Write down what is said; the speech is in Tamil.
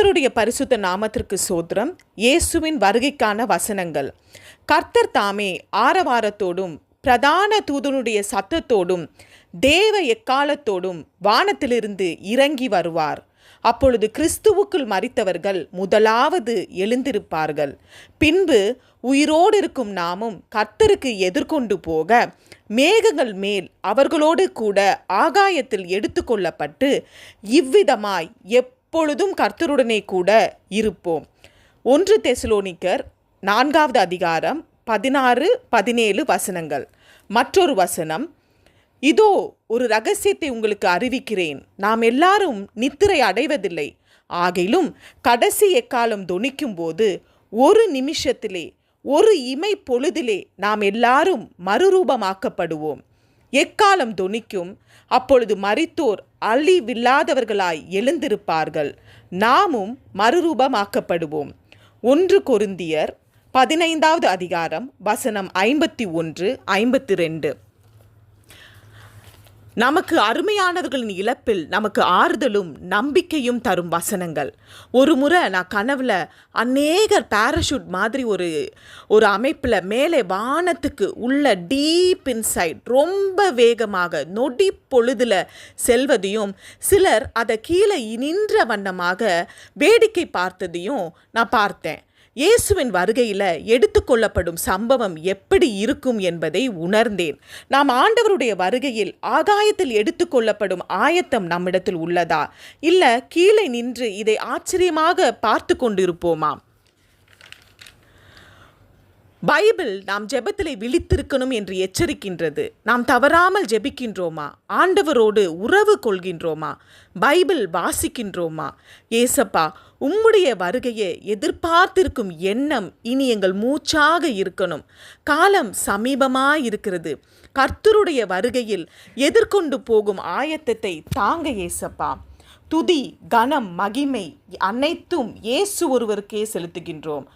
கர்த்தருடைய பரிசுத்த நாமத்திற்கு சோத்திரம். இயேசுவின் வருகைக்கான வசனங்கள். கர்த்தர் தாமே ஆரவாரத்தோடும் பிரதான தூதனுடைய சத்தத்தோடும் தேவ எக்காலத்தோடும் வானத்திலிருந்து இறங்கி வருவார். அப்பொழுது கிறிஸ்துவுக்குள் மரித்தவர்கள் முதலாவது எழுந்திருப்பார்கள். பின்பு உயிரோடு இருக்கும் நாமும் கர்த்தருக்கு எதிர்கொண்டு போக மேகங்கள் மேல் அவர்களோடு கூட ஆகாயத்தில் எடுத்துக்கொள்ளப்பட்டு இவ்விதமாய் எப்பொழுதும் கர்த்தருடனே கூட இருப்போம். 1 தெசலோனிக்கர் 4வது அதிகாரம் 16-17 வசனங்கள். மற்றொரு வசனம், இதோ ஒரு இரகசியத்தை உங்களுக்கு அறிவிக்கிறேன், நாம் எல்லாரும் நித்திரை அடைவதில்லை, ஆகிலும் கடைசி எக்காலம் தொனிக்கும் போது ஒரு நிமிஷத்திலே ஒரு இமை பொழுதிலே நாம் எல்லாரும் மறுரூபமாக்கப்படுவோம். எக்காலம் தொனிக்கும், அப்பொழுது மரித்தோர் அழிவில்லாதவர்களாய் எழுந்திருப்பார்கள், நாமும் மறுரூபமாக்கப்படுவோம். 1 கொரிந்தியர் 15வது அதிகாரம் வசனம் 51-52. நமக்கு அருமையானவர்களின் இழப்பில் நமக்கு ஆறுதலும் நம்பிக்கையும் தரும் வசனங்கள். ஒரு முறை நான் கனவுல அநேகர் பேராஷூட் மாதிரி ஒரு அமைப்பில் மேலே வானத்துக்கு உள்ள டீப் இன்சைட் ரொம்ப வேகமாக நொடி பொழுதில் செல்வதையும் சிலர் அதை கீழே நின்ற வண்ணமாக வேடிக்கை பார்த்ததையும் நான் பார்த்தேன். இயேசுவின் வருகையில் எடுத்துக்கொள்ளப்படும் சம்பவம் எப்படி இருக்கும் என்பதை உணர்ந்தேன். நாம் ஆண்டவருடைய வருகையில் ஆகாயத்தில் எடுத்துக்கொள்ளப்படும் ஆயத்தம் நம்மிடத்தில் உள்ளதா, இல்லை கீழே நின்று இதை ஆச்சரியமாக பார்த்து கொண்டிருப்போமா? பைபிள் நாம் ஜெபத்திலே விழித்திருக்கணும் என்று எச்சரிக்கின்றது. நாம் தவறாமல் ஜெபிக்கின்றோமா? ஆண்டவரோடு உறவு கொள்கின்றோமா? பைபிள் வாசிக்கின்றோமா? ஏசப்பா, உம்முடைய வருகையை எதிர்பார்த்திருக்கும் எண்ணம் இனி எங்கள் மூச்சாக இருக்கணும். காலம் சமீபமாயிருக்கிறது. கர்த்தருடைய வருகையில் எதிர்கொண்டு போகும் ஆயத்தத்தை தாங்க ஏசப்பா. துதி, கனம், மகிமை அனைத்தும் இயேசு ஒருவருக்கே செலுத்துகின்றோம்.